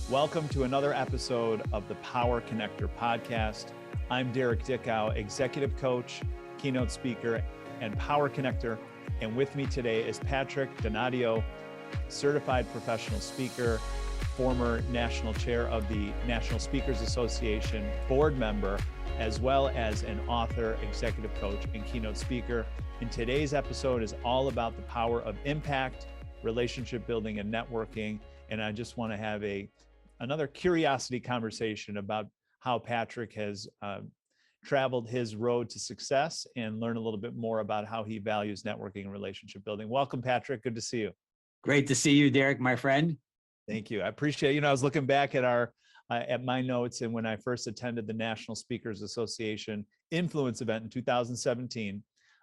Welcome to another episode of the Power Connector podcast. I'm Dickow, executive coach, keynote speaker, and Power Connector. And with me today is Patrick Donadio, certified professional speaker, former national chair of the National Speakers Association, board member, as well as an author, executive coach, and keynote speaker. And today's episode is all about the power of impact, relationship building, and networking. And I just want to have another curiosity conversation about how Patrick has traveled his road to success and learn a little bit more about how he values networking and relationship building. Welcome, Patrick. Good to see you. Great to see you, Derek, my friend. Thank you. I appreciate it. I was looking back at at my notes, and when I first attended the National Speakers Association Influence event in 2017,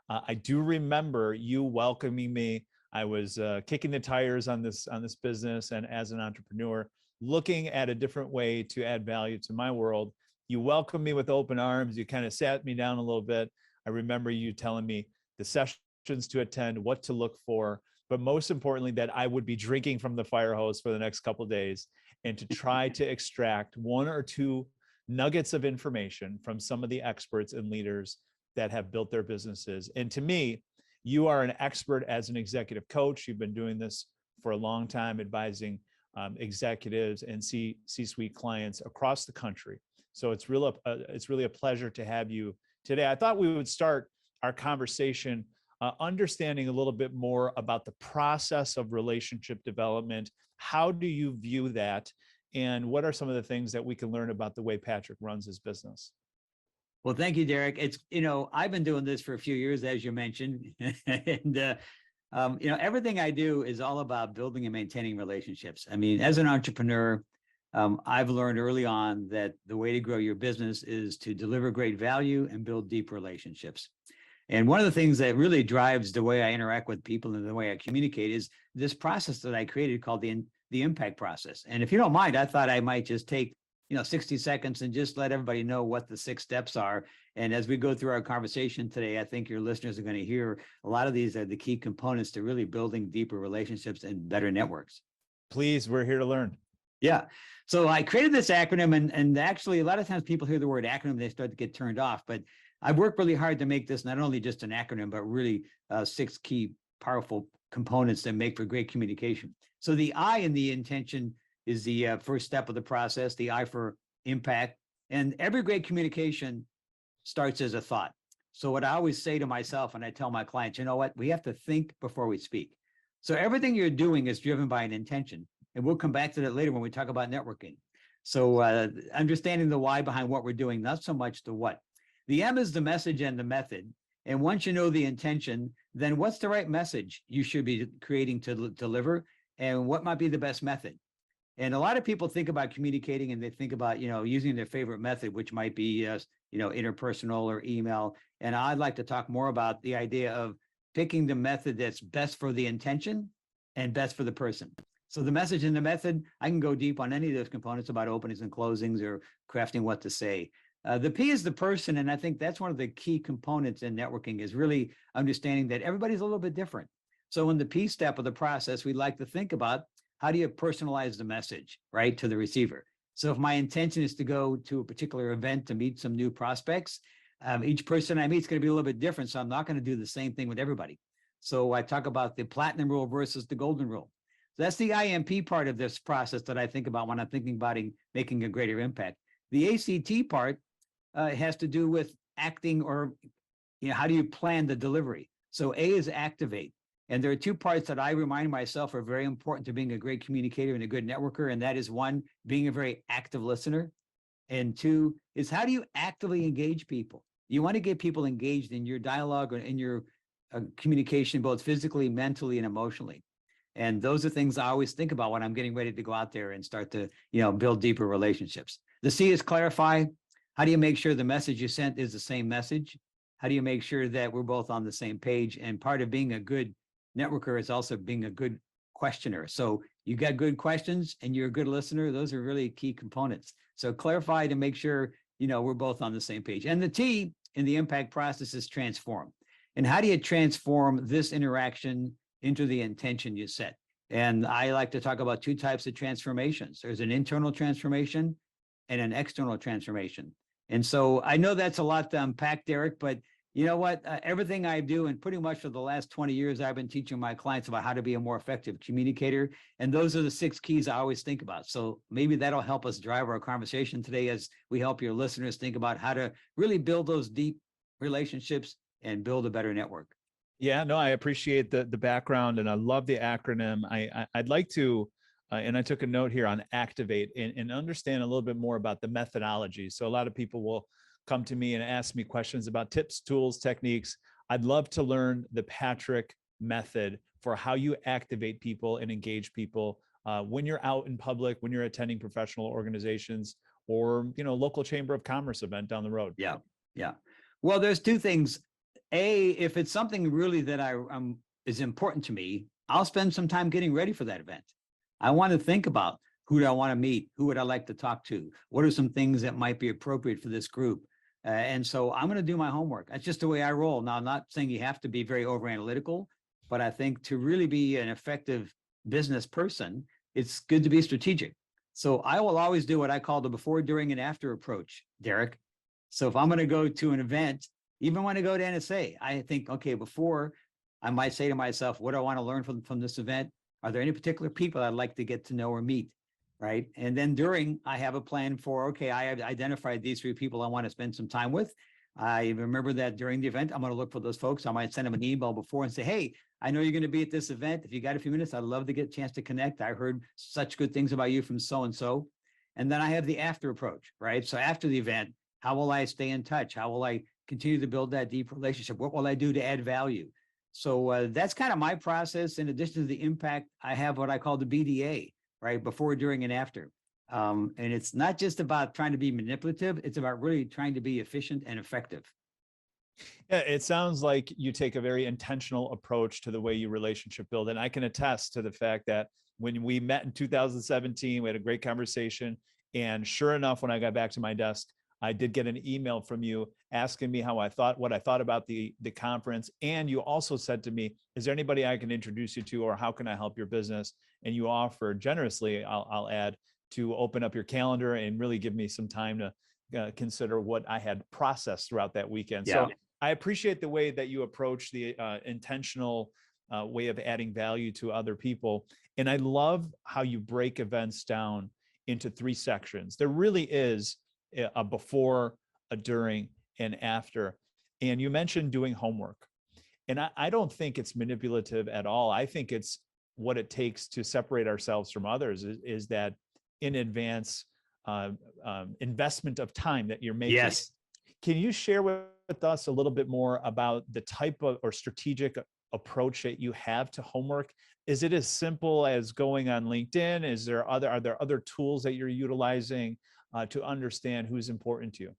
I do remember you welcoming me. I was kicking the tires on this business, and as an entrepreneur, looking at a different way to add value to my world. You welcomed me with open arms. You kind of sat me down a little bit. I remember you telling me the sessions to attend, what to look for, but most importantly, that I would be drinking from the fire hose for the next couple of days and to try to extract one or two nuggets of information from some of the experts and leaders that have built their businesses. And to me, you are an expert as an executive coach. You've been doing this for a long time, advising executives and C-suite clients across the country. So it's really a pleasure to have you today. I thought we would start our conversation understanding a little bit more about the process of relationship development. How do you view that? And what are some of the things that we can learn about the way Patrick runs his business? Well, thank you, Derek. It's, I've been doing this for a few years, as you mentioned, and, everything I do is all about building and maintaining relationships. I mean, as an entrepreneur, I've learned early on that the way to grow your business is to deliver great value and build deep relationships. And one of the things that really drives the way I interact with people and the way I communicate is this process that I created called the impact process. And if you don't mind, I thought I might just take 60 seconds and just let everybody know what the 6 steps are. And as we go through our conversation today, I think your listeners are going to hear a lot of these are the key components to really building deeper relationships and better networks. Please, we're here to learn. Yeah. So I created this acronym, and actually a lot of times people hear the word acronym, they start to get turned off, but I've worked really hard to make this not only just an acronym, but really 6 key powerful components that make for great communication. So the I in the intention is the first step of the process, the I for impact. And every great communication starts as a thought. So what I always say to myself, and I tell my clients, you know what, we have to think before we speak. So everything you're doing is driven by an intention. And we'll come back to that later when we talk about networking. So understanding the why behind what we're doing, not so much the what. The M is the message and the method. And once you know the intention, then what's the right message you should be creating to deliver, and what might be the best method? And a lot of people think about communicating and they think about, using their favorite method, which might be, interpersonal or email. And I'd like to talk more about the idea of picking the method that's best for the intention and best for the person. So the message and the method, I can go deep on any of those components about openings and closings or crafting what to say. The P is the person. And I think that's one of the key components in networking is really understanding that everybody's a little bit different. So in the P step of the process, we like to think about how do you personalize the message, right, to the receiver? So if my intention is to go to a particular event to meet some new prospects, each person I meet is going to be a little bit different. So I'm not going to do the same thing with everybody. So I talk about the platinum rule versus the golden rule. So that's the IMP part of this process that I think about when I'm thinking about making a greater impact. The ACT part has to do with acting or, how do you plan the delivery? So A is activate. And there are 2 parts that I remind myself are very important to being a great communicator and a good networker. And that is 1, being a very active listener. And 2 is how do you actively engage people? You want to get people engaged in your dialogue or in your communication, both physically, mentally, and emotionally. And those are things I always think about when I'm getting ready to go out there and start to, build deeper relationships. The C is clarify. How do you make sure the message you sent is the same message? How do you make sure that we're both on the same page? And part of being a good networker is also being a good questioner. So you got good questions and you're a good listener. Those are really key components. So clarify to make sure, we're both on the same page. And the T in the impact process is transform. And how do you transform this interaction into the intention you set? And I like to talk about two types of transformations. There's an internal transformation and an external transformation. And so I know that's a lot to unpack, Derek, but you know what? Everything I do, and pretty much for the last 20 years, I've been teaching my clients about how to be a more effective communicator. And those are the 6 keys I always think about. So maybe that'll help us drive our conversation today as we help your listeners think about how to really build those deep relationships and build a better network. Yeah, no, I appreciate the background, and I love the acronym. I'd like to, and I took a note here on activate and understand a little bit more about the methodology. So a lot of people will come to me and ask me questions about tips, tools, techniques. I'd love to learn the Patrick method for how you activate people and engage people when you're out in public, when you're attending professional organizations, or local chamber of commerce event down the road. Yeah, yeah. Well, there's 2 things. A, if it's something really that is important to me, I'll spend some time getting ready for that event. I want to think about who do I want to meet, who would I like to talk to, what are some things that might be appropriate for this group. And so I'm going to do my homework. That's just the way I roll. Now, I'm not saying you have to be very over analytical, but I think to really be an effective business person, it's good to be strategic. So I will always do what I call the before, during, and after approach, Derek. So if I'm going to go to an event, even when I go to NSA, I think, okay, before I might say to myself, what do I want to learn from this event? Are there any particular people I'd like to get to know or meet? Right. And then during, I have a plan for, okay, I have identified these 3 people I want to spend some time with. I remember that during the event, I'm going to look for those folks. I might send them an email before and say, hey, I know you're going to be at this event. If you got a few minutes, I'd love to get a chance to connect. I heard such good things about you from so-and-so. And then I have the after approach, right? So after the event, how will I stay in touch? How will I continue to build that deep relationship? What will I do to add value? So that's kind of my process. In addition to the impact, I have what I call the BDA, right? Before, during, and after. And it's not just about trying to be manipulative. It's about really trying to be efficient and effective. Yeah, it sounds like you take a very intentional approach to the way you relationship build. And I can attest to the fact that when we met in 2017, we had a great conversation. And sure enough, when I got back to my desk, I did get an email from you asking me what I thought about the conference. And you also said to me, is there anybody I can introduce you to, or how can I help your business? And you offered generously, I'll add, to open up your calendar and really give me some time to consider what I had processed throughout that weekend. Yeah. So I appreciate the way that you approach the intentional way of adding value to other people. And I love how you break events down into 3 sections. There really is a before, a during, and after. And you mentioned doing homework. And I don't think it's manipulative at all. I think it's what it takes to separate ourselves from others is that in advance investment of time that you're making. Yes. Can you share with us a little bit more about the type of or strategic approach that you have to homework? Is it as simple as going on LinkedIn? Are there other tools that you're utilizing to understand who's important to you?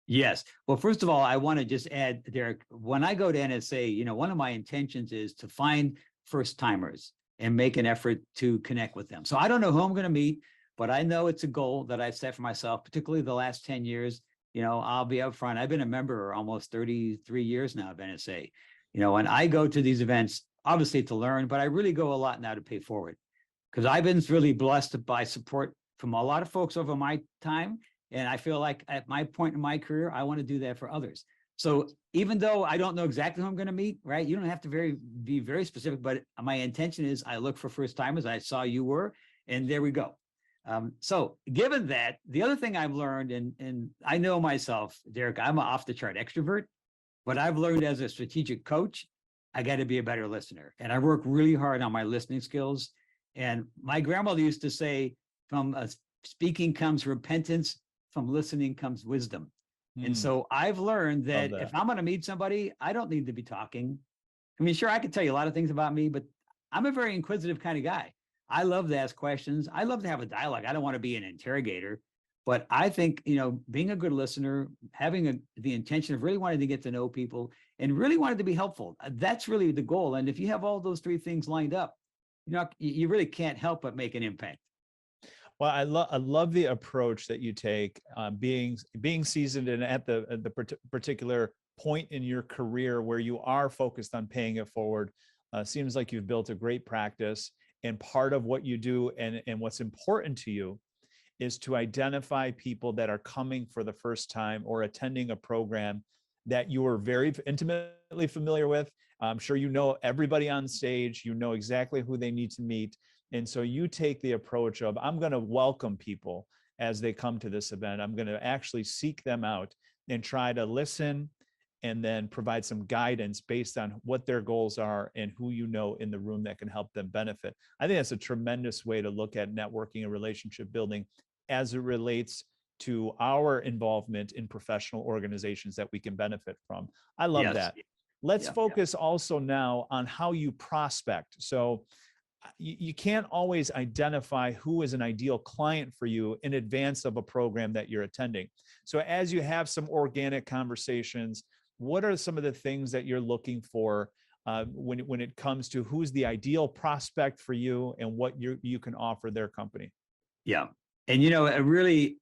Yes. Well, first of all, I want to just add, Derek, when I go to NSA, one of my intentions is to find first timers and make an effort to connect with them. So I don't know who I'm going to meet, but I know it's a goal that I've set for myself, particularly the last 10 years. I'll be upfront. I've been a member almost 33 years now of NSA. And I go to these events, obviously to learn, but I really go a lot now to pay forward, because I've been really blessed by support from a lot of folks over my time. And I feel like at my point in my career, I want to do that for others. So even though I don't know exactly who I'm going to meet, right? You don't have to be very specific, but my intention is I look for first timers. I saw you were, and there we go. So given that, the other thing I've learned, and I know myself, Derek, I'm an off the chart extrovert, but I've learned as a strategic coach, I got to be a better listener. And I work really hard on my listening skills. And my grandmother used to say, from speaking comes repentance, from listening comes wisdom. And so I've learned that if I'm going to meet somebody, I don't need to be talking. I mean, sure, I could tell you a lot of things about me, but I'm a very inquisitive kind of guy. I love to ask questions. I love to have a dialogue. I don't want to be an interrogator, but I think, being a good listener, having the intention of really wanting to get to know people and really wanting to be helpful, that's really the goal. And if you have all those 3 things lined up, you really can't help but make an impact. Well, I love the approach that you take, being seasoned and at the particular point in your career where you are focused on paying it forward. Seems like you've built a great practice, And part of what you do and what's important to you is to identify people that are coming for the first time or attending a program that you are very intimately familiar with. I'm sure you know everybody on stage, you know exactly who they need to meet. And so you take the approach of, I'm going to welcome people as they come to this event. I'm going to actually seek them out and try to listen and then provide some guidance based on what their goals are and who you know in the room that can help them benefit. I think that's a tremendous way to look at networking and relationship building as it relates to our involvement in professional organizations that we can benefit from. I love that. Let's focus also now on how you prospect. So you can't always identify who is an ideal client for you in advance of a program that you're attending. So as you have some organic conversations, what are some of the things that you're looking for when it comes to who's the ideal prospect for you and what you can offer their company? Yeah. And, you know, really,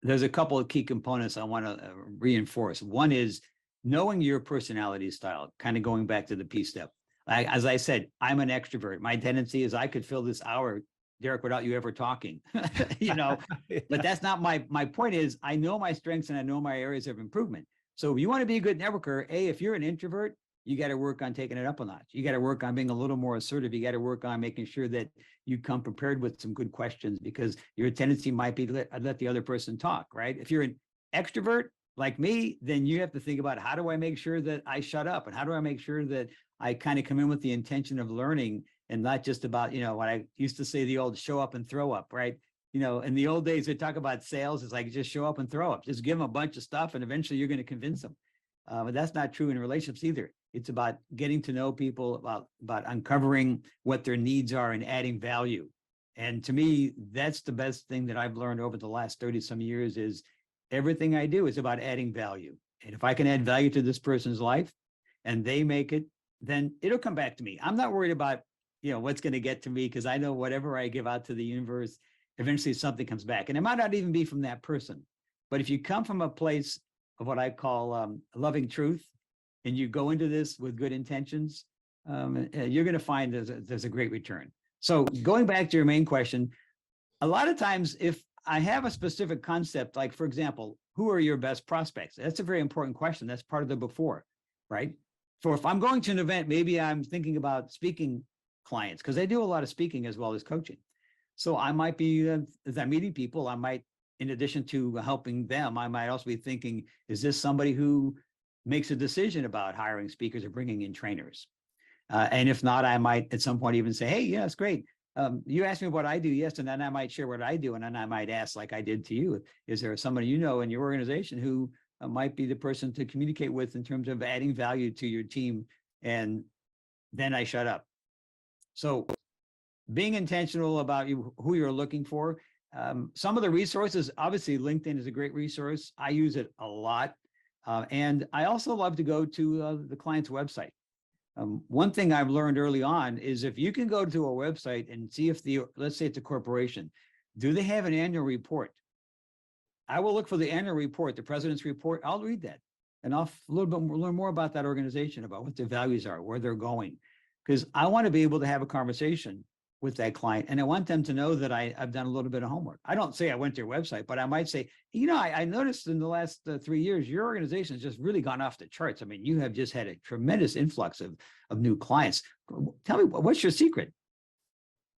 there's a couple of key components I want to reinforce. One is knowing your personality style, kind of going back to the P step. As I said, I'm an extrovert. My tendency is I could fill this hour, Derek, without you ever talking, you know, but that's not my point is I know my strengths and I know my areas of improvement. So if you want to be a good networker, if you're an introvert, you got to work on taking it up a notch. You got to work on being a little more assertive. You got to work on making sure that you come prepared with some good questions, because your tendency might be to let the other person talk, right? If you're an extrovert like me, then you have to think about, how do I make sure that I shut up? And how do I make sure that I kind of come in with the intention of learning and not just about, you know, what I used to say, the old show up and throw up, right? You know, in the old days, they talk about sales. It's like, just show up and throw up, just give them a bunch of stuff and eventually you're going to convince them. But that's not true in relationships either. It's about getting to know people, about uncovering what their needs are and adding value. And to me, that's the best thing that I've learned over the last 30 some years is everything I do is about adding value. And if I can add value to this person's life and they make it, then it'll come back to me. I'm not worried about, you know, what's going to get to me, because I know whatever I give out to the universe, eventually something comes back. And it might not even be from that person. But if you come from a place of what I call loving truth, and you go into this with good intentions, you're going to find there's a great return. So going back to your main question, a lot of times if I have a specific concept, like, for example, who are your best prospects? That's a very important question. That's part of the before, right? So if I'm going to an event, maybe I'm thinking about speaking clients, because I do a lot of speaking as well as coaching. So I might be, as I'm meeting people, I might, in addition to helping them, I might also be thinking, is this somebody who makes a decision about hiring speakers or bringing in trainers? And if not, I might at some point even say, hey, yeah, it's great. You asked me what I do. Yes. And then I might share what I do. And then I might ask, like I did to you, is there somebody you know in your organization who might be the person to communicate with in terms of adding value to your team? And then I shut up. So being intentional about who you're looking for. Some of the resources, obviously LinkedIn is a great resource. I use it a lot. And I also love to go to the client's website. One thing I've learned early on is if you can go to a website and see if let's say it's a corporation, do they have an annual report? I will look for the annual report, the president's report. I'll read that. And I'll learn more about that organization, about what their values are, where they're going. Because I want to be able to have a conversation with that client. And I want them to know that I've done a little bit of homework. I don't say I went to your website, but I might say, you know, I noticed in the last 3 years, your organization has just really gone off the charts. I mean, you have just had a tremendous influx of new clients. Tell me, what's your secret?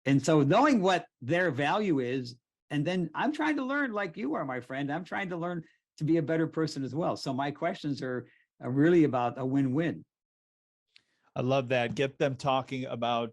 And so knowing what their value is, and then I'm trying to learn, like you are, my friend, I'm trying to learn to be a better person as well. So my questions are really about a win-win. I love that. Get them talking about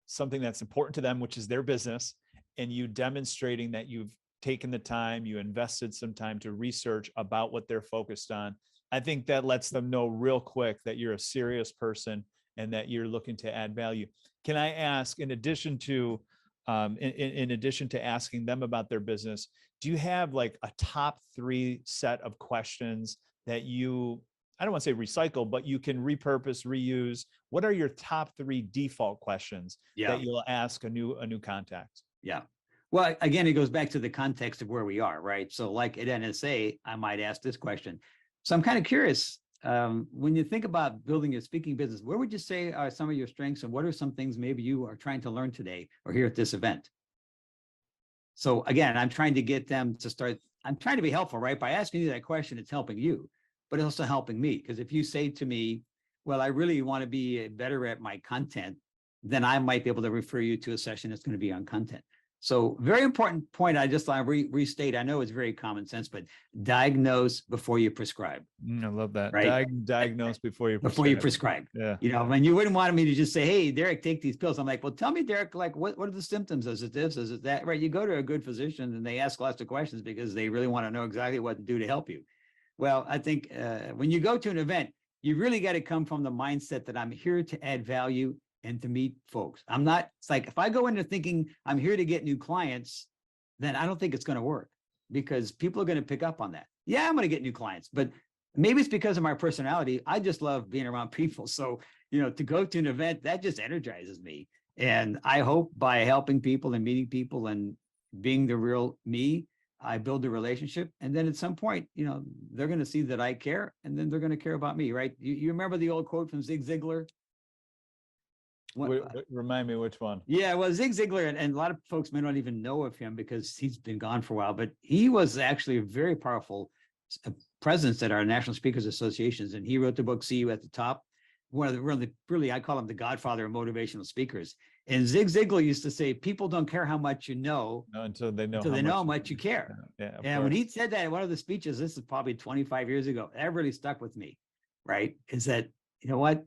something that's important to them, which is their business, and you demonstrating that you've taken the time, you invested some time to research about what they're focused on. I think that lets them know real quick that you're a serious person and that you're looking to add value. Can I ask, in addition to asking them about their business, do you have like a top 3 set of questions that you, I don't want to say recycle, but you can repurpose, reuse? What are your top 3 default questions that you'll ask a new contact? Yeah. Well, again, it goes back to the context of where we are, right? So like at NSA, I might ask this question. So I'm kind of curious, when you think about building your speaking business, where would you say are some of your strengths, and what are some things maybe you are trying to learn today or here at this event? So again, I'm trying to get them to start. I'm trying to be helpful, right? By asking you that question, it's helping you, but it's also helping me. Because if you say to me, well, I really want to be better at my content, then I might be able to refer you to a session that's going to be on content. So very important point. I just want to restate. I know it's very common sense, but diagnose before you prescribe. I love that. Right? Diagnose before you before you prescribe. Yeah. You know, and you wouldn't want me to just say, hey, Derek, take these pills. I'm like, well, tell me, Derek, like, what are the symptoms? Is it this? Is it that? Right? You go to a good physician and they ask lots of questions because they really want to know exactly what to do to help you. Well, I think when you go to an event, you really got to come from the mindset that I'm here to add value and to meet folks. I'm not, it's like, if I go into thinking I'm here to get new clients, then I don't think it's going to work, because people are going to pick up on that. Yeah, I'm going to get new clients, but maybe it's because of my personality. I just love being around people. So, you know, to go to an event, that just energizes me. And I hope by helping people and meeting people and being the real me, I build a relationship. And then at some point, you know, they're going to see that I care, and then they're going to care about me, right? You remember the old quote from Zig Ziglar? Remind me which one. Yeah, well, Zig Ziglar, and a lot of folks may not even know of him because he's been gone for a while, but he was actually a very powerful presence at our National Speakers Associations. And he wrote the book, See You at the Top. One of the really, I call him the godfather of motivational speakers. And Zig Ziglar used to say, people don't care how much you know, until they know how much you care. Yeah, and when he said that in one of the speeches, this is probably 25 years ago, that really stuck with me, right? Is that, you know what?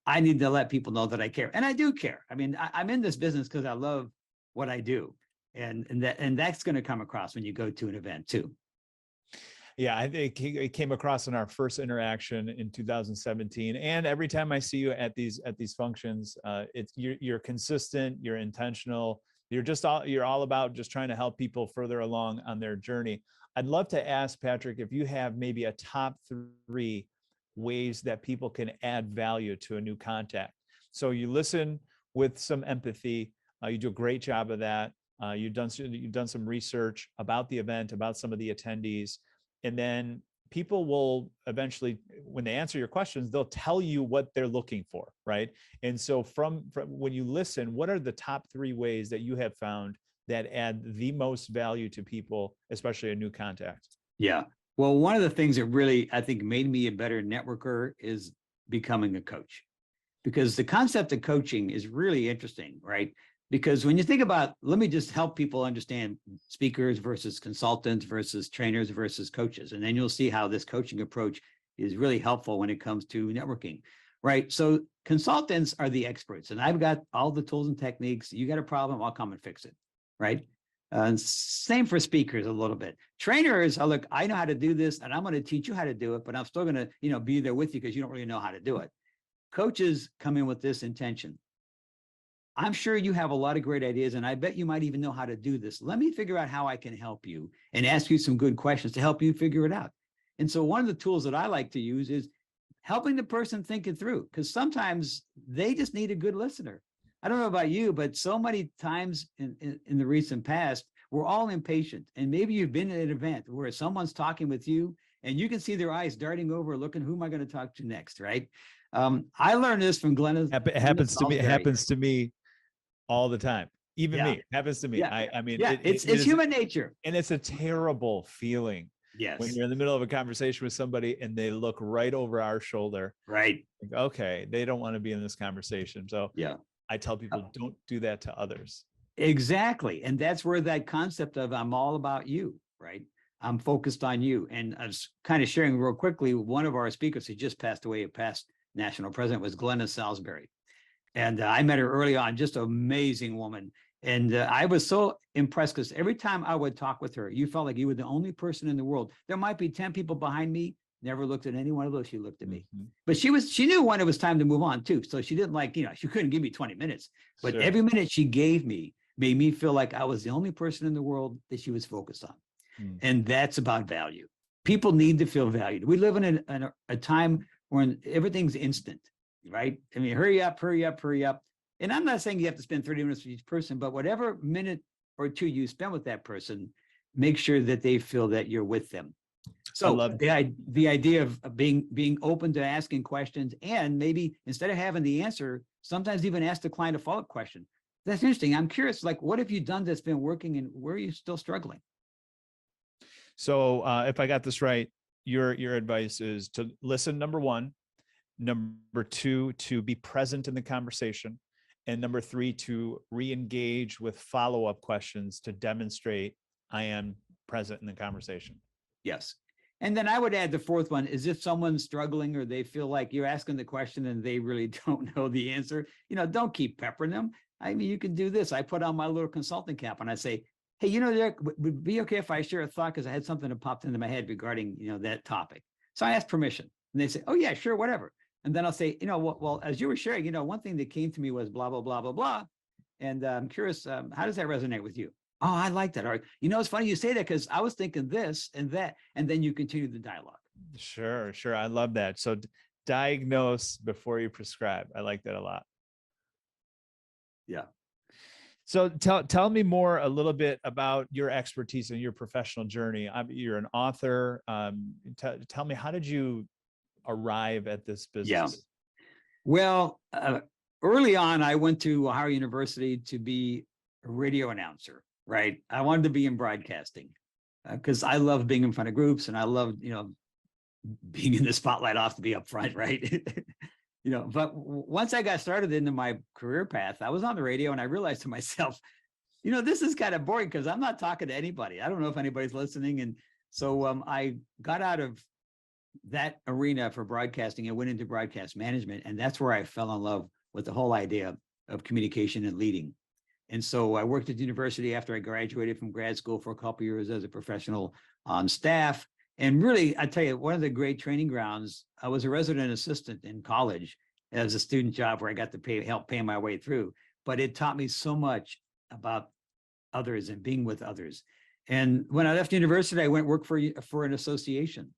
I need to let people know that I care. And I do care. I mean, I'm in this business because I love what I do. And that's going to come across when you go to an event too. Yeah, I think it came across in our first interaction in 2017. And every time I see you at these functions, you're consistent, you're intentional, you're all about just trying to help people further along on their journey. I'd love to ask Patrick if you have maybe a top 3 ways that people can add value to a new contact. So you listen with some empathy. You do a great job of that. You've done some research about the event, about some of the attendees, and then people will eventually, when they answer your questions, they'll tell you what they're looking for, right? And so from when you listen, what are the top 3 ways that you have found that add the most value to people, especially a new contact? Yeah. Well, one of the things that really, I think, made me a better networker is becoming a coach, because the concept of coaching is really interesting, right? Because when you think about, let me just help people understand speakers versus consultants versus trainers versus coaches. And then you'll see how this coaching approach is really helpful when it comes to networking, right? So consultants are the experts, and I've got all the tools and techniques. You got a problem, I'll come and fix it, right? And same for speakers a little bit. Trainers are, look, I know how to do this, and I'm going to teach you how to do it, but I'm still going to, you know, be there with you because you don't really know how to do it. Coaches come in with this intention. I'm sure you have a lot of great ideas, and I bet you might even know how to do this. Let me figure out how I can help you and ask you some good questions to help you figure it out. And so one of the tools that I like to use is helping the person think it through, because sometimes they just need a good listener. I don't know about you, but so many times in the recent past, we're all impatient. And maybe you've been at an event where someone's talking with you and you can see their eyes darting over, looking, who am I going to talk to next, right? I learned this from Glenn. It happens to me all the time. Even me, it happens to me. Yeah. I mean, it's human nature. And it's a terrible feeling. Yes. When you're in the middle of a conversation with somebody and they look right over our shoulder. Right. Like, okay, they don't want to be in this conversation. So yeah, I tell people, don't do that to others. Exactly. And that's where that concept of I'm all about you, right? I'm focused on you. And I was kind of sharing real quickly, one of our speakers who just passed away, a past national president, was Glenna Salisbury. And I met her early on, just an amazing woman. And I was so impressed because every time I would talk with her, you felt like you were the only person in the world. There might be 10 people behind me, never looked at any one of those. She looked at me, but she knew when it was time to move on too. So she didn't she couldn't give me 20 minutes, but every minute she gave me made me feel like I was the only person in the world that she was focused on. And that's about value. People need to feel valued. We live in a time when everything's instant, right? I mean, hurry up, hurry up, hurry up. And I'm not saying you have to spend 30 minutes with each person, but whatever minute or two you spend with that person, make sure that they feel that you're with them. I So love the idea of being open to asking questions, and maybe instead of having the answer, sometimes even ask the client a follow-up question. That's interesting. I'm curious, like, what have you done that's been working and where are you still struggling? So if I got this right, your advice is to listen, number one, number two, to be present in the conversation, and number three, to re-engage with follow-up questions to demonstrate I am present in the conversation. Yes. And then I would add the fourth one is if someone's struggling or they feel like you're asking the question and they really don't know the answer, don't keep peppering them. I mean, you can do this. I put on my little consulting cap and I say, hey, Derek, would it be okay if I share a thought? Because I had something that popped into my head regarding, that topic. So I ask permission and they say, oh yeah, sure, whatever. And then I'll say, well, as you were sharing, one thing that came to me was blah, blah, blah, blah, blah. And I'm curious, how does that resonate with you? Oh, I like that. All right. It's funny you say that because I was thinking this and that, and then you continue the dialogue. Sure. I love that. So diagnose before you prescribe. I like that a lot. Yeah. So tell me more a little bit about your expertise and your professional journey. You're an author. Tell me, how did you arrive at this business? Yeah. Well, early on, I went to Ohio University to be a radio announcer. Right. I wanted to be in broadcasting because I love being in front of groups and I love, being in the spotlight off to be up front. Right. But once I got started into my career path, I was on the radio and I realized to myself, this is kind of boring because I'm not talking to anybody. I don't know if anybody's listening. And so I got out of that arena for broadcasting and went into broadcast management. And that's where I fell in love with the whole idea of communication and leading. And so I worked at the university after I graduated from grad school for a couple of years as a professional on staff. And really, I tell you, one of the great training grounds, I was a resident assistant in college as a student job where I got to help pay my way through. But it taught me so much about others and being with others. And when I left university, I went work for an association.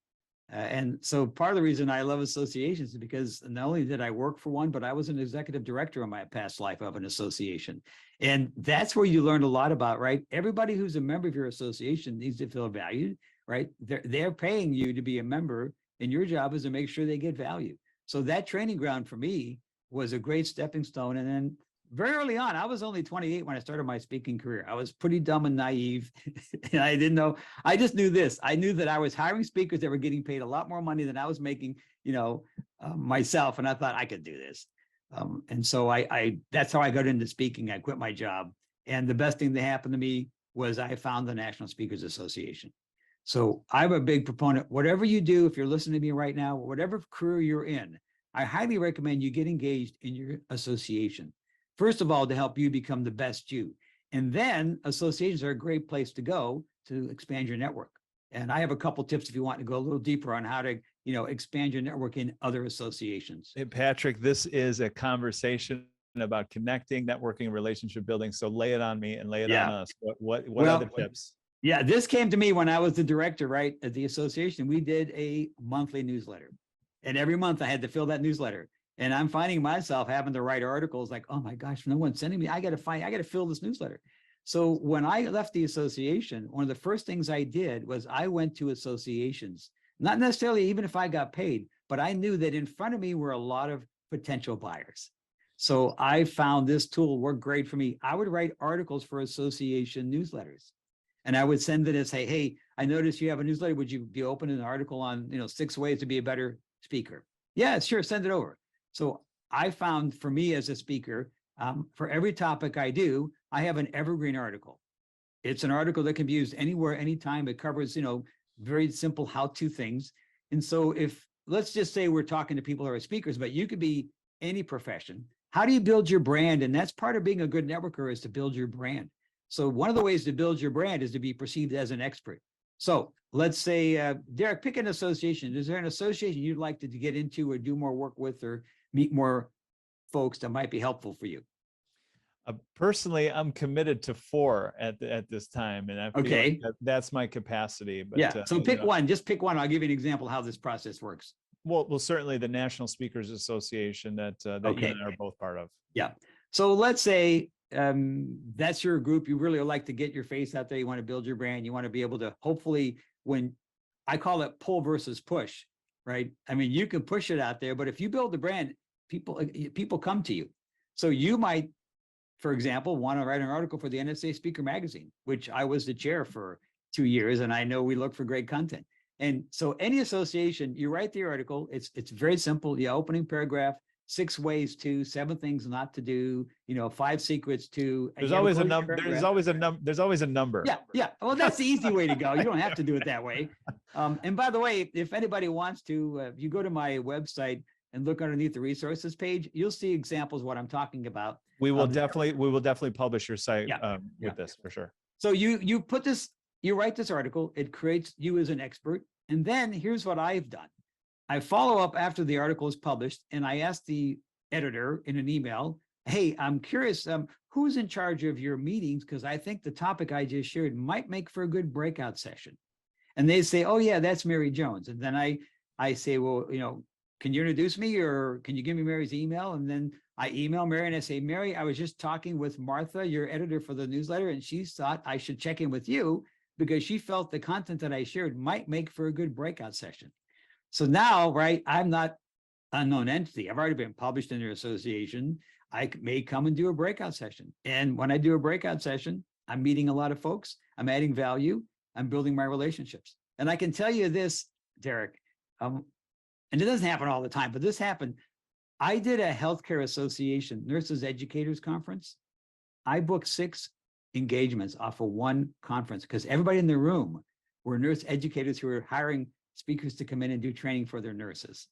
And so part of the reason I love associations is because not only did I work for one, but I was an executive director in my past life of an association. And that's where you learn a lot about, right? Everybody who's a member of your association needs to feel valued, right? They're paying you to be a member, and your job is to make sure they get value. So that training ground for me was a great stepping stone. And then very early on, I was only 28 when I started my speaking career. I was pretty dumb and naive. And I didn't know. I just knew this. I knew that I was hiring speakers that were getting paid a lot more money than I was making, myself. And I thought I could do this. And so I that's how I got into speaking. I quit my job. And the best thing that happened to me was I found the National Speakers Association. So I'm a big proponent. Whatever you do, if you're listening to me right now, whatever career you're in, I highly recommend you get engaged in your association. First of all, to help you become the best you. And then associations are a great place to go to expand your network. And I have a couple tips if you want to go a little deeper on how to, expand your network in other associations. Hey, Patrick, this is a conversation about connecting, networking, relationship building. So lay it on me and lay it on us. What are the tips? Yeah, this came to me when I was the director, right, at the association. We did a monthly newsletter. And every month I had to fill that newsletter. And I'm finding myself having to write articles like, oh my gosh, no one's sending me. I got to fill this newsletter. So when I left the association, one of the first things I did was I went to associations, not necessarily even if I got paid, but I knew that in front of me were a lot of potential buyers. So I found this tool worked great for me. I would write articles for association newsletters. And I would send it and say, hey, I noticed you have a newsletter. Would you be open to an article on, 6 ways to be a better speaker? Yeah, sure. Send it over. So I found for me as a speaker, for every topic I do, I have an evergreen article. It's an article that can be used anywhere, anytime. It covers, very simple how-to things. And so if, let's just say we're talking to people who are speakers, but you could be any profession. How do you build your brand? And that's part of being a good networker, is to build your brand. So one of the ways to build your brand is to be perceived as an expert. So let's say, Derek, pick an association. Is there an association you'd like to get into or do more work with or meet more folks that might be helpful for you? Personally, I'm committed to 4 at this time, and I feel like that's my capacity. But yeah, so pick one. Just pick one. I'll give you an example of how this process works. Well, certainly the National Speakers Association that you and I are both part of. Yeah. So let's say that's your group. You really like to get your face out there. You want to build your brand. You want to be able to, hopefully, when I call it pull versus push, right? I mean, you can push it out there, but if you build a brand, people come to you. So you might, for example, want to write an article for the NSA Speaker Magazine, which I was the chair for 2 years, and I know we look for great content. And so any association, you write the article, it's very simple. The opening paragraph, 6 ways to, 7 things not to do, 5 secrets to. There's always a number. There's always a number. There's always a number. Yeah, yeah. Well, that's the easy way to go. You don't have to do it that way. And by the way, if anybody wants to, if you go to my website and look underneath the resources page, you'll see examples of what I'm talking about. We will definitely publish your site with this for sure. So you put this, you write this article, it creates you as an expert. And then here's what I've done. I follow up after the article is published, and I ask the editor in an email, hey, I'm curious, who's in charge of your meetings? Because I think the topic I just shared might make for a good breakout session. And they say, oh yeah, that's Mary Jones. And then I say, well, can you introduce me, or can you give me Mary's email? And then I email Mary and I say, Mary, I was just talking with Martha, your editor for the newsletter, and she thought I should check in with you because she felt the content that I shared might make for a good breakout session. So now, right, I'm not unknown entity. I've already been published in their association. I may come and do a breakout session. And when I do a breakout session, I'm meeting a lot of folks. I'm adding value. I'm building my relationships. And I can tell you this, Derek, and it doesn't happen all the time, but this happened. I did a healthcare association nurses educators conference. I booked 6 engagements off of one conference because everybody in the room were nurse educators who were hiring speakers to come in and do training for their nurses.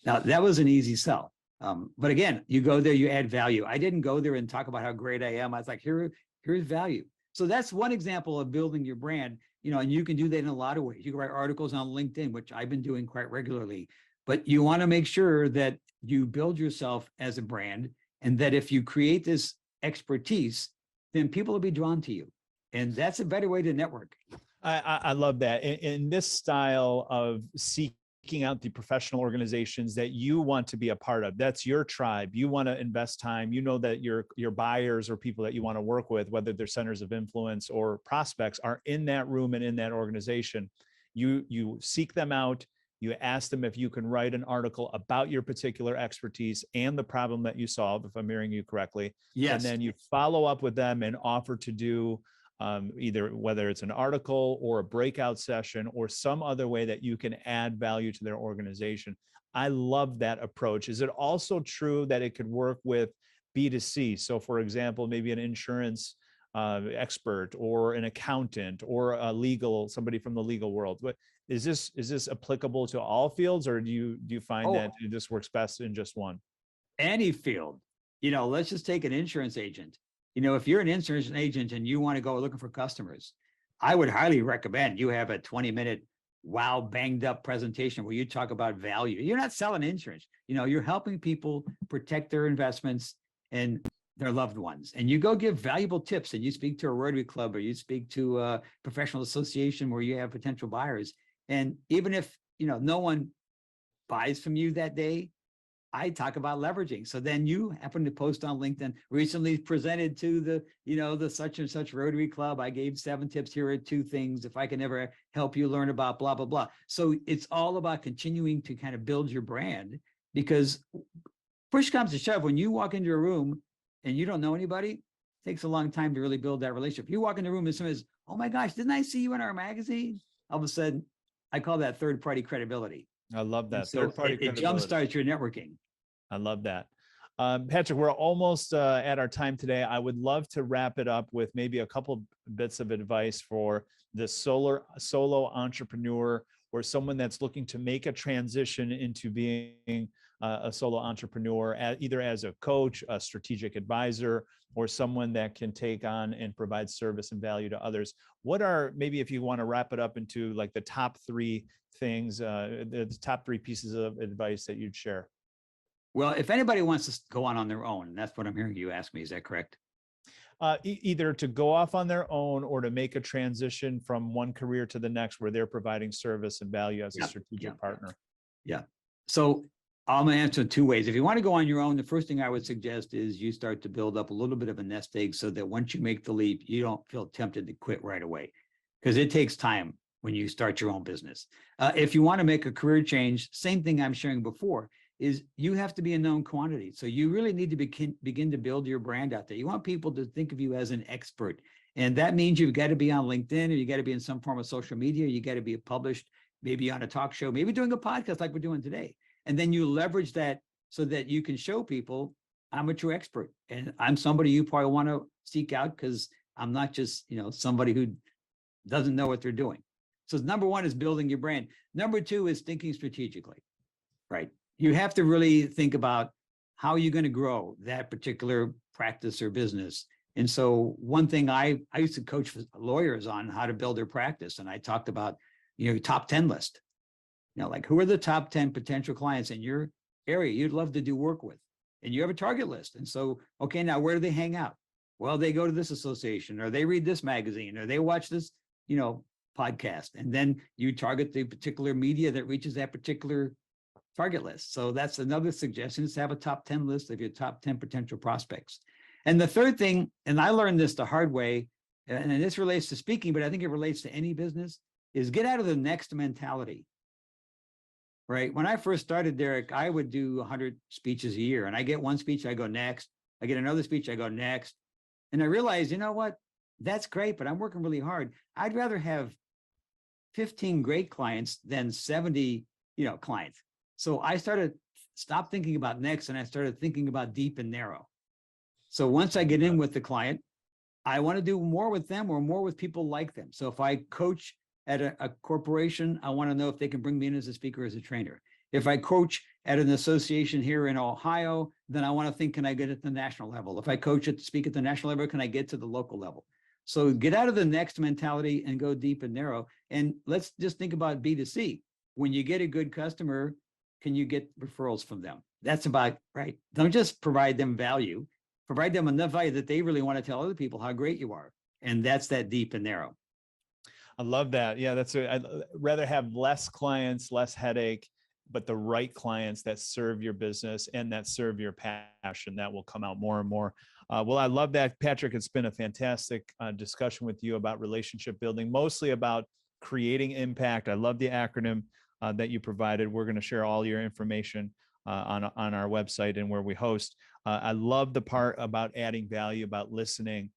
Now, that was an easy sell. But again, you go there, you add value. I didn't go there and talk about how great I am. I was like, here's value. So that's one example of building your brand, and you can do that in a lot of ways. You can write articles on LinkedIn, which I've been doing quite regularly, but you want to make sure that you build yourself as a brand, and that if you create this expertise, then people will be drawn to you. And that's a better way to network. I love that. In this style of seeking out the professional organizations that you want to be a part of, that's your tribe. You want to invest time. You know that your buyers or people that you want to work with, whether they're centers of influence or prospects, are in that room and in that organization. You seek them out. You ask them if you can write an article about your particular expertise and the problem that you solve, if I'm hearing you correctly. Yes. And then you follow up with them and offer to do either whether it's an article or a breakout session or some other way that you can add value to their organization. I love that approach. Is it also true that it could work with B2C? So for example, maybe an insurance expert or an accountant or somebody from the legal world. But is this applicable to all fields, or do you find that it just works best in just one? Any field. Let's just take an insurance agent. If you're an insurance agent and you want to go looking for customers, I would highly recommend you have a 20-minute wow banged up presentation where you talk about value. You're not selling insurance. You're helping people protect their investments and their loved ones. And you go give valuable tips, and you speak to a Rotary Club, or you speak to a professional association where you have potential buyers. And even if, no one buys from you that day, I talk about leveraging. So then you happen to post on LinkedIn, recently presented to the such and such Rotary Club. I gave 7 tips. Here are 2 things. If I can ever help you learn about blah, blah, blah. So it's all about continuing to kind of build your brand, because push comes to shove. When you walk into a room and you don't know anybody, it takes a long time to really build that relationship. You walk in the room and someone says, oh my gosh, didn't I see you in our magazine? All of a sudden, I call that third-party credibility. I love that. So it jumpstarts your networking. I love that. Patrick, we're almost at our time today. I would love to wrap it up with maybe a couple bits of advice for the solo entrepreneur, or someone that's looking to make a transition into being a solo entrepreneur, either as a coach, a strategic advisor, or someone that can take on and provide service and value to others. What are, maybe if you want to wrap it up into like the top 3 things, the top 3 pieces of advice that you'd share? Well, if anybody wants to go on their own, that's what I'm hearing you ask me, is that correct? Either to go off on their own or to make a transition from one career to the next where they're providing service and value as a strategic partner. Yeah. So I'm going to answer 2 ways. If you want to go on your own, the first thing I would suggest is you start to build up a little bit of a nest egg so that once you make the leap, you don't feel tempted to quit right away, because it takes time when you start your own business. If you want to make a career change, same thing I'm sharing before, is you have to be a known quantity. So you really need to begin to build your brand out there. You want people to think of you as an expert. And that means you've got to be on LinkedIn, or you got to be in some form of social media. You got to be published, maybe on a talk show, maybe doing a podcast like we're doing today. And then you leverage that so that you can show people I'm a true expert. And I'm somebody you probably want to seek out, because I'm not just, somebody who doesn't know what they're doing. So number one is building your brand. Number two is thinking strategically, right? You have to really think about how you're going to grow that particular practice or business. And so one thing I used to coach lawyers on how to build their practice. And I talked about, top 10 list, like who are the top 10 potential clients in your area you'd love to do work with? And you have a target list. And so, okay, now where do they hang out? Well, they go to this association, or they read this magazine, or they watch this, podcast. And then you target the particular media that reaches that particular target list. So that's another suggestion, is to have a top 10 list of your top 10 potential prospects. And the third thing, and I learned this the hard way, and this relates to speaking, but I think it relates to any business, is get out of the next mentality. Right? When I first started, Derek, I would do 100 speeches a year, and I get one speech, I go next. I get another speech, I go next. And I realized, you know what? That's great, but I'm working really hard. I'd rather have 15 great clients than 70, clients. So I stopped thinking about next, and I started thinking about deep and narrow. So once I get in with the client, I want to do more with them or more with people like them. So if I coach at a corporation, I want to know if they can bring me in as a speaker, as a trainer. If I coach at an association here in Ohio, then I want to think, can I get at the national level? If I speak at the national level, can I get to the local level? So get out of the next mentality and go deep and narrow. And let's just think about B2C. When you get a good customer, can you get referrals from them? That's about right. Don't just provide them value, provide them enough value that they really want to tell other people how great you are. And that's that deep and narrow. I love that. Yeah, I'd rather have less clients, less headache, but the right clients that serve your business and that serve your passion. That will come out more and more. Well, I love that, Patrick. It's been a fantastic discussion with you about relationship building, mostly about creating impact. I love the acronym that you provided. We're going to share all your information on our website and where we host. I love the part about adding value, about listening,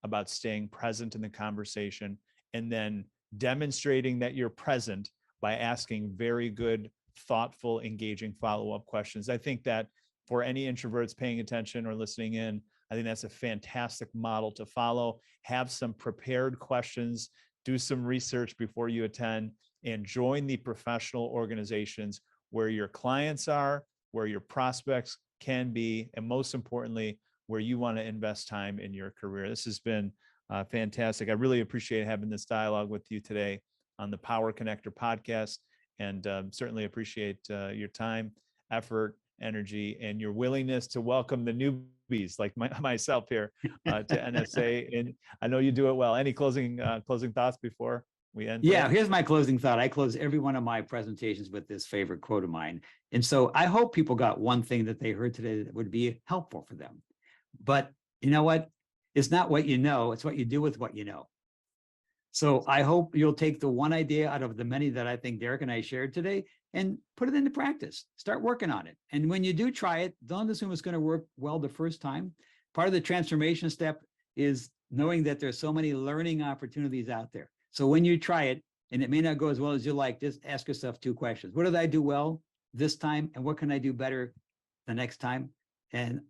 about staying present in the conversation, and then demonstrating that you're present by asking very good, thoughtful, engaging follow-up questions. I think that for any introverts paying attention or listening in, I think that's a fantastic model to follow. Have some prepared questions, do some research before you attend, and join the professional organizations where your clients are, where your prospects can be, and most importantly, where you want to invest time in your career. This has been fantastic. I really appreciate having this dialogue with you today on the Power Connector podcast, and certainly appreciate your time, effort, energy, and your willingness to welcome the newbies like myself here to NSA. And I know you do it well. Any closing thoughts before we end? Yeah, here's my closing thought. I close every one of my presentations with this favorite quote of mine. And so I hope people got one thing that they heard today that would be helpful for them. But you know what? It's not what you know, it's what you do with what you know. So I hope you'll take the one idea out of the many that I think Derek and I shared today and put it into practice. Start working on it. And when you do try it, don't assume it's going to work well the first time. Part of the transformation step is knowing that there's so many learning opportunities out there. So when you try it, and it may not go as well as you like, just ask yourself two questions. What did I do well this time? And what can I do better the next time? And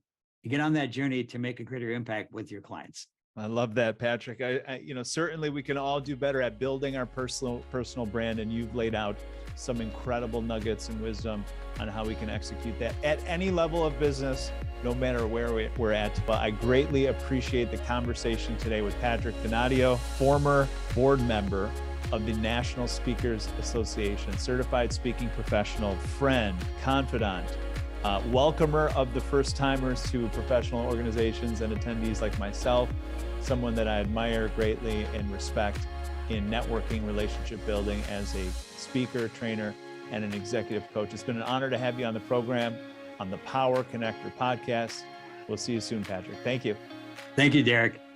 you get on that journey to make a greater impact with your clients. I love that, Patrick. I certainly we can all do better at building our personal brand, and you've laid out some incredible nuggets and wisdom on how we can execute that at any level of business, no matter where we're at. But I greatly appreciate the conversation today with Patrick Donadio, former board member of the National Speakers Association, certified speaking professional, friend, confidant, welcomer of the first timers to professional organizations and attendees like myself, someone that I admire greatly and respect in networking, relationship building as a speaker, trainer, and an executive coach. It's been an honor to have you on the program on the Power Connector podcast. We'll see you soon, Patrick. Thank you. Thank you, Derek.